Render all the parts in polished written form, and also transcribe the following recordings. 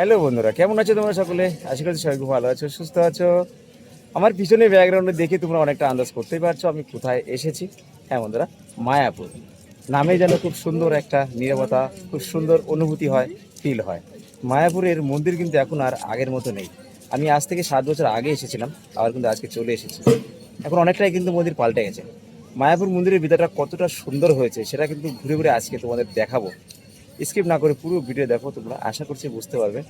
Hello বন্ধুরা, কেমন আছো তোমরা সকলে? আশা করছি সবাই খুব ভালো আছো, সুস্থ আছো। আমার পিছনে ব্যাকগ্রাউন্ডে দেখে তোমরা অনেকটা আন্দাজ করতেই পারছো আমি কোথায় এসেছি। হ্যাঁ বন্ধুরা, মায়াপুর নামে যেন খুব সুন্দর একটা নীরবতা, খুব সুন্দর অনুভূতি হয়, ফিল হয়। মায়াপুরের মন্দির কিন্তু এখন আর আগের মতো নেই। আমি আজ থেকে 7 বছর আগে এসেছিলাম, আবার কিন্তু আজকে চলে এসেছি। এখন অনেকটাই কিন্তু মন্দির পাল্টে গেছে। মায়াপুর মন্দিরের ভিতরটা কতটা সুন্দর হয়েছে সেটা কিন্তু ঘুরে ঘুরে আজকে তোমাদের দেখাবো। স্কিপ না করে পুরো ভিডিও দেখো, তোমরা আশা করছি বুঝতে পারবে।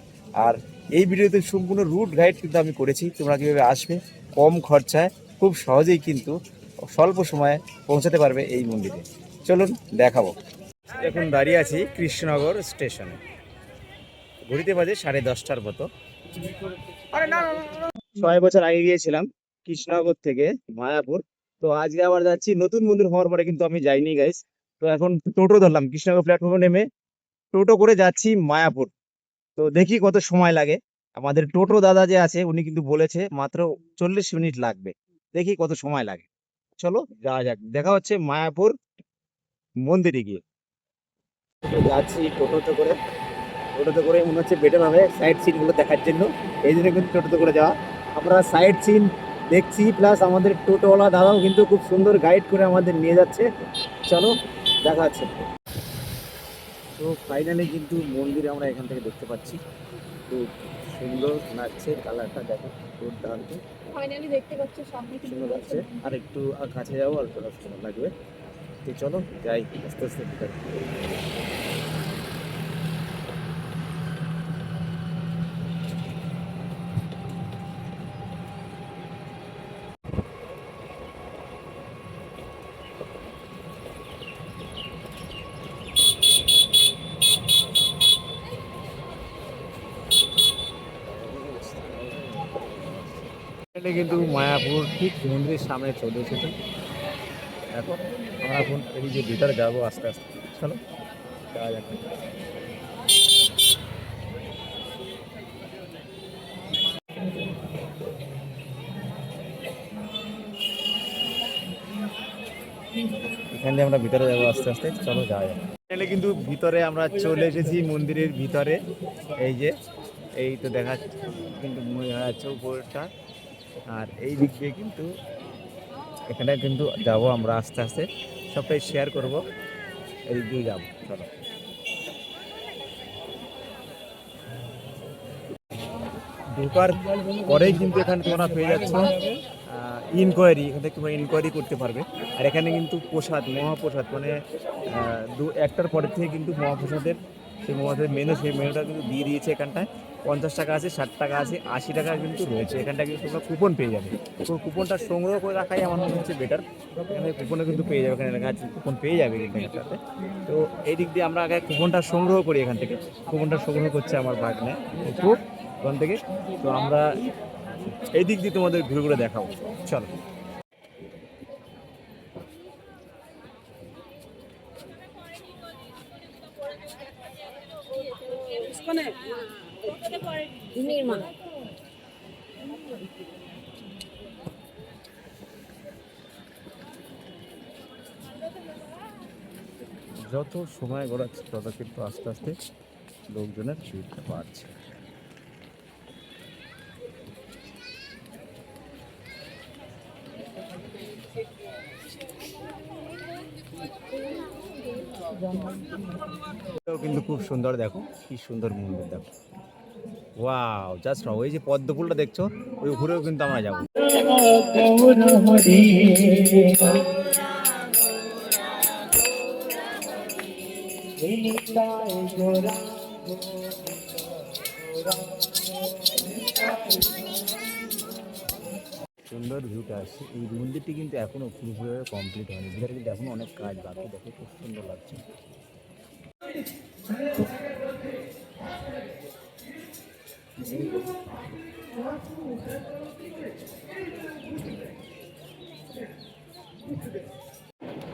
আর এই ভিডিওতে সম্পূর্ণ রুট গাইড কিন্তু আমি করেছি, তোমরা কীভাবে আসবে কম খরচায় খুব সহজেই কিন্তু স্বল্প সময়ে পৌঁছাতে পারবে এই মন্দিরে। চলুন দেখাবো। এখন দাঁড়িয়ে আছি কৃষ্ণনগর স্টেশনে, ঘড়িতে বাজে 10:30টার মতো। 6 বছর আগে গিয়েছিলাম কৃষ্ণনগর থেকে মায়াপুর। তো আজকে আবার যাচ্ছি, নতুন মন্দির হওয়ার পরে কিন্তু আমি যাইনি গাইস। তো এখন টোটো ধরলাম, কৃষ্ণনগর প্ল্যাটফর্মে নেমে টোটো করে যাচ্ছি মায়াপুর। তো দেখি কত সময় লাগে। আমাদের টোটো দাদা যে আছে উনি কিন্তু বলেছে মাত্র 40 মিনিট লাগবে। দেখি কত সময় লাগে। চলো যাওয়া যাক, দেখা হচ্ছে মায়াপুর মন্দিরে গিয়ে। তো যাচ্ছি টোটোতে করে মনে হচ্ছে বেটার হবে সাইড সিন গুলো দেখার জন্য। এই জন্য কিন্তু টোটোতে করে যাওয়া। আমরা সাইড সিন দেখছি, প্লাস আমাদের টোটোওয়ালা দাদাও কিন্তু খুব সুন্দর গাইড করে আমাদের নিয়ে যাচ্ছে। চলো দেখা হচ্ছে। তো ফাইনালি কিন্তু মন্দিরে আমরা এখান থেকে দেখতে পাচ্ছি, খুব সুন্দর লাগছে, কালারটা দেখো দুর্দান্ত, ফাইনালি দেখতে পাচ্ছি সামনে কি সুন্দর লাগছে। আর একটু কাছে যাবো, আর একটু সুন্দর লাগবে। তো চলো যাই আস্তে আস্তে ভিতরে। এটা কিন্তু মায়াপুর ঠিক মন্দিরের সামনে চলে এসেছে। এখন আমরা এখন এই যে ভিতরে যাবো আস্তে আস্তে। চলো যাওয়া যাক। এখান দিয়ে আমরা ভিতরে যাবো আস্তে আস্তে, চলো যাওয়া যাক। এখানে কিন্তু ভিতরে আমরা চলে এসেছি মন্দিরের ভিতরে। এই যে এই তো দেখা কিন্তু যাচ্ছে উপরটা। আর এই দিক দিয়ে কিন্তু এখানে কিন্তু যাবো আমরা আস্তে আস্তে, সবটাই শেয়ার করব। এই দিক দিয়ে যাবো, চলো। ঢোকার পরেই কিন্তু এখানে তোমরা পেয়ে যাচ্ছ ইনকোয়ারি। এখান থেকে তোমরা ইনকোয়ারি করতে পারবে। আর এখানে কিন্তু প্রসাদ, মহাপ্রসাদ, মানে একটার পরের থেকে কিন্তু মহাপ্রসাদের সেই মহাপ্রসাদের মেনু, সেই মেনুটা কিন্তু দিয়ে দিয়েছে এখানটায়। 50 টাকা আছে, 60 টাকা আছে, 80 টাকা কিন্তু রয়েছে। এখানটায় কিন্তু তোমরা কুপন পেয়ে যাবে। তো কুপনটা সংগ্রহ করে রাখাই আমার মনে হচ্ছে বেটার। এখানে কুপনে কিন্তু পেয়ে যাবে, এখানে লেখা আছে কুপন পেয়ে যাবে কিন্তু এখানটাতে। তো এই দিক দিয়ে আমরা আগে কুপনটা সংগ্রহ করি এখান থেকে। কুপনটা সংগ্রহ করছে আমার ভাগ্নে খুব ওখান থেকে। তো আমরা এই দিক দিয়ে তোমাদের ঘুরে ঘুরে দেখাবো, চলো। যত সময় গড়াচ্ছে তত কিন্তু আস্তে আস্তে লোকজনের ভিড়টা বাড়ছে। কিন্তু খুব সুন্দর, দেখো কি সুন্দর মন্দির, দেখো ওয়াও, জাস্ট ওই যে পদ্ম ফুলটা দেখছো, ওই ঘুরেও কিন্তু আমরা যাবো। সুন্দর ভিউটা আসছে। এই মন্দিরটি কিন্তু এখনো পুরোপুরি কমপ্লিট হয়নি, ভিতরে কিন্তু এখনো অনেক কাজ বাকি। দেখো খুব সুন্দর লাগছে।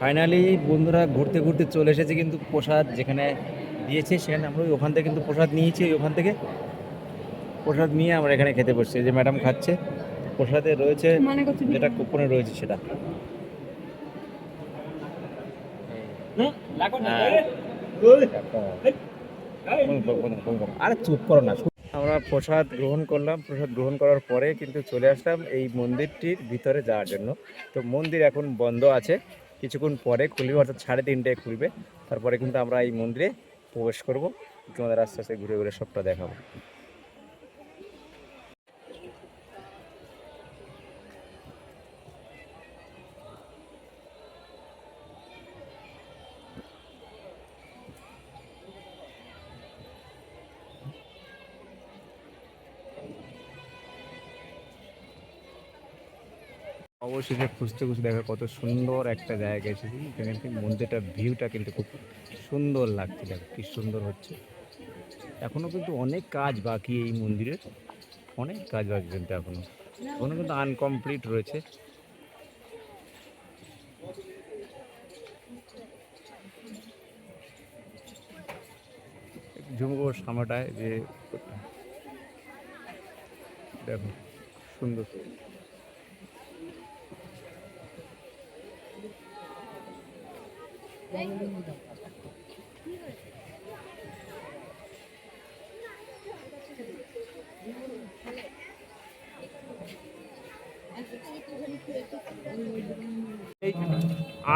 ফাইনালি বন্ধুরা ঘুরতে ঘুরতে চলে এসেছে কিন্তু প্রসাদ যেখানে দিয়েছে, সেখানে আমরা ওখান থেকে কিন্তু প্রসাদ নিয়েছি। ওখান থেকে প্রসাদ নিয়ে আমরা এখানে খেতে বসছি। যে ম্যাডাম খাচ্ছে, প্রসাদে রয়েছে যেটা কুপনে রয়েছে সেটা। আরে চুপ করো না। আমরা প্রসাদ গ্রহণ করলাম, প্রসাদ গ্রহণ করার পরে কিন্তু চলে আসলাম এই মন্দিরটির ভিতরে যাওয়ার জন্য। তো মন্দির এখন বন্ধ আছে, কিছুক্ষণ পরে খুলবে, অর্থাৎ 3:30টায় খুলবে। তারপরে কিন্তু আমরা এই মন্দিরে প্রবেশ করব, তোমাদের আস্তে আস্তে ঘুরে ঘুরে সবটা দেখাবো। অবশেষে খুঁজতে খুঁজতে দেখা কত সুন্দর একটা জায়গা এসেছি। এখানে কিন্তু মন্দিরটার ভিউটা কিন্তু খুব সুন্দর লাগছে, দেখো কি সুন্দর হচ্ছে। এখনো কিন্তু অনেক কাজ বাকি এই মন্দিরের, অনেক কাজ বাকি কিন্তু এখনো এখনো কিন্তু আনকমপ্লিট রয়েছে। ঝুমকো সামনেটায় যে দেখো সুন্দর।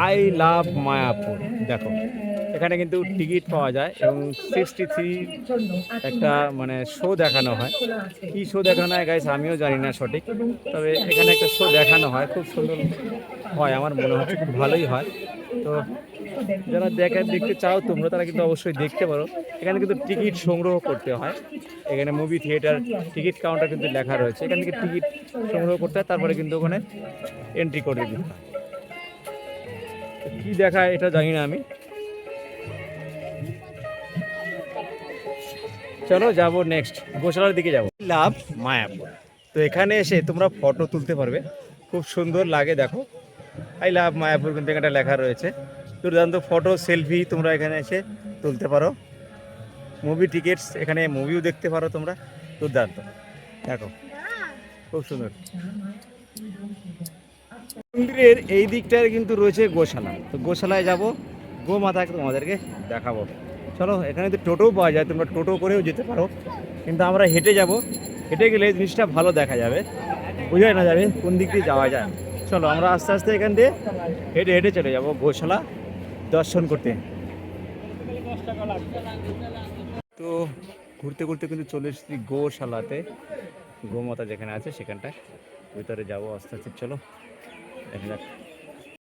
আই লাভ মায়াপুর, দেখো এখানে কিন্তু টিকিট পাওয়া যায় এবং 63 একটা মানে শো দেখানো হয়। কি শো দেখানো হয় গাইস আমিও জানি না সঠিক, তবে এখানে একটা শো দেখানো হয়, খুব সুন্দর হয়, আমার মনে হচ্ছে খুব ভালোই হয়। তো যারা দেখতে চাও তোমরা, তারা কিন্তু অবশ্যই দেখতে পারো। এখানে কিন্তু টিকিট সংগ্রহ করতে হয়, এখানে মুভি থিয়েটার টিকিট কাউন্টার কিন্তু লেখা রয়েছে, এখান থেকে টিকিট সংগ্রহ করতে হয়, তারপরে কিন্তু ওখানে এন্ট্রি করে দিতে হয়। কি দেখায় এটা জানি না আমি। চলো যাব নেক্সট গোশালার দিকে যাব, লাভ মায়াপুর। তো এখানে এসে তোমরা ফটো তুলতে পারবে, খুব সুন্দর লাগে, দেখো আই লাভ মায়াপুর কিন্তু এখানে লেখা রয়েছে। দুর্দান্ত ফটো সেলফি তোমরা এখানে এসে তুলতে পারো। মুভি টিকিটস, এখানে মুভিও দেখতে পারো তোমরা, দুর্দান্ত দেখো খুব সুন্দর। মন্দিরের এই দিকটায় কিন্তু রয়েছে গোশালা, তো গোশালায় যাব, গোমাতাকে তোমাদেরকে দেখাবো। চলো, এখানে তো টোটোও পাওয়া যায়, তোমরা টোটো করেও যেতে পারো, কিন্তু আমরা হেঁটে যাব। হেঁটে গেলে জিনিসটা ভালো দেখা যাবে, বোঝাই না যাবে কোন দিক দিয়ে যাওয়া যায়। চলো আমরা আস্তে আস্তে এখান দিয়ে হেঁটে হেঁটে চলে যাব গোশালা দর্শন করতে। তো ঘুরতে ঘুরতে কিন্তু চলে এসেছি গোশালাতে, গোমাতা যেখানে আছে সেখানটায় ভিতরে যাবো আস্তে আস্তে। চলো দেখা যাক।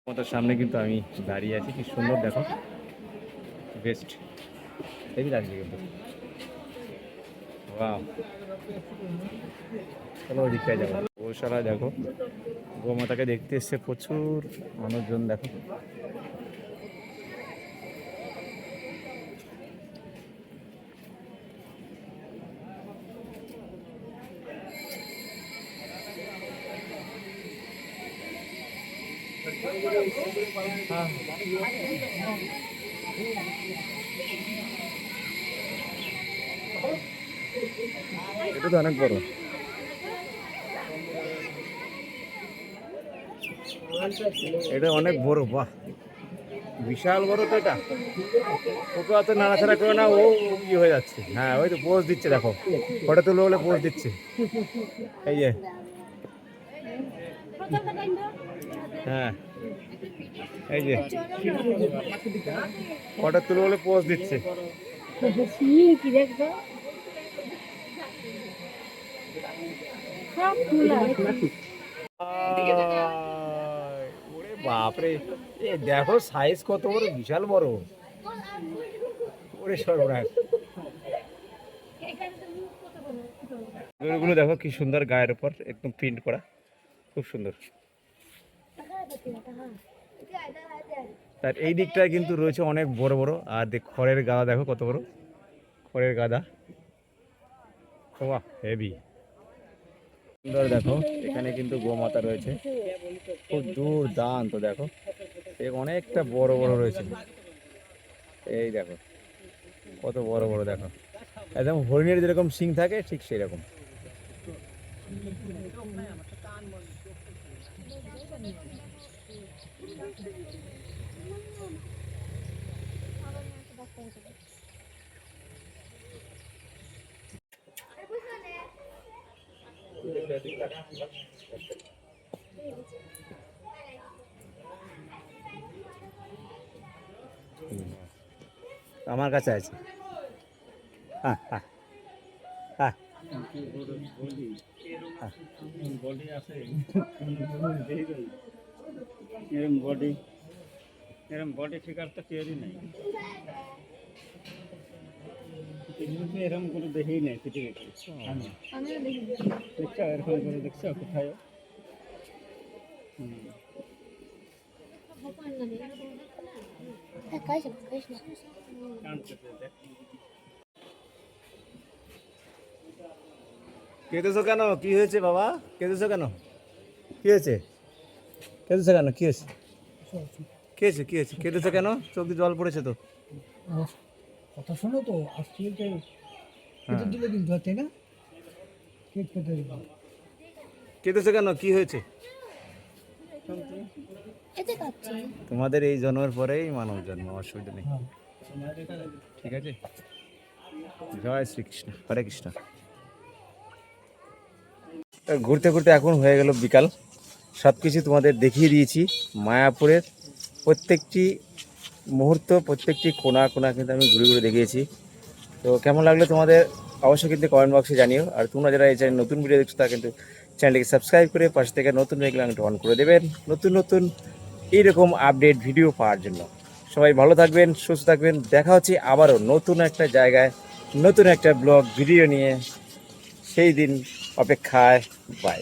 গোমাতার সামনে কিন্তু আমি দাঁড়িয়ে আছি, কি সুন্দর দেখো, বেস্ট হেভি লাগছে কিন্তু। ওয়াও, চলো ওদিকটায় যাবো। গোশালায় দেখো গোমাতাকে দেখতে এসছে প্রচুর মানুষজন, দেখো এটা তো অনেক বড়। এটা অনেক বড়, বাহ বিশাল বড় তো এটা। ওকে অত নাড়াচাড়া করে না, ও ইয়ে হয়ে যাচ্ছে। হ্যাঁ ওই তো পোজ দিচ্ছে, দেখো ফটো তুলবে বলে পোজ দিচ্ছে, এই যে হ্যাঁ এই যে ফটো তুলবে বলে পোজ দিচ্ছে। ওরে বাপরে, এ দেখো সাইজ কত বড়, বিশাল বড়। ওরে সর্বনাশ, গরুগুলো দেখো কি সুন্দর, গায়ের উপর একদম প্রিন্ট করা, খুব সুন্দর। তার এই দিকটায় কিন্তু রয়েছে অনেক বড় বড়, আর খড়ের গাদা দেখো কত বড়, খড়ের গাদা, বাহ হেভি সুন্দর। দেখো এখানে কিন্তু গোমাতা রয়েছে, খুব দুর্দান্ত, দেখো অনেকটা বড় বড় রয়েছে, এই দেখো কত বড় বড়, দেখো একদম হরিণের যেরকম শিং থাকে ঠিক সেই রকম। আমার কাছে আছে। হ্যাঁ হ্যাঁ হ্যাঁ বডি আছে এরম বডি ফিগার তো কেউই নাই, পৃথিবীতে এরম করে দেখেই নাই পৃথিবীতে। আমিও দেখি দেখছো এরকম করে দেখছো কোথায়? কেঁদেছো কেন? কি হয়েছে বাবা? কেঁদেছো কেন? কি হয়েছে? কেঁদেছো কেন? কি হয়েছে? কি হয়েছে? কি হয়েছে? কেঁদেছো কেন? চোখ দিয়ে জল পড়েছে তো। কথা শোনো তো, আসলে কেটে হ্যাঁ। দিলে কিন্তু হয়, তাই না? কেটে দিলে কেঁদেছো কেন? কি হয়েছে? এতে কাচ্ছি তোমাদের এই জন্মের পরেই মানব জন্ম, অসুবিধা নেই। ঠিক আছে, জয় শ্রীকৃষ্ণ, হরে কৃষ্ণ। ঘুরতে ঘুরতে এখন হয়ে গেল বিকাল, সব কিছু তোমাদের দেখিয়ে দিয়েছি। মায়াপুরের প্রত্যেকটি মুহূর্ত, প্রত্যেকটি কোণা কোণা কিন্তু আমি ঘুরে ঘুরে দেখিয়েছি। তো কেমন লাগলো তোমাদের অবশ্যই কিন্তু কমেন্ট বক্সে জানিও। আর তোমরা যারা এই চ্যানেল নতুন ভিডিও দেখছো তারা কিন্তু চ্যানেলটিকে সাবস্ক্রাইব করে পাশে থেকে নতুন বেলআইকনটা অন করে দেবেন, নতুন নতুন এইরকম আপডেট ভিডিও পাওয়ার জন্য। সবাই ভালো থাকবেন, সুস্থ থাকবেন। দেখা হচ্ছে আবারও নতুন একটা জায়গায়, নতুন একটা ব্লগ ভিডিও নিয়ে। সেই দিন অপেক্ষায়। বাই।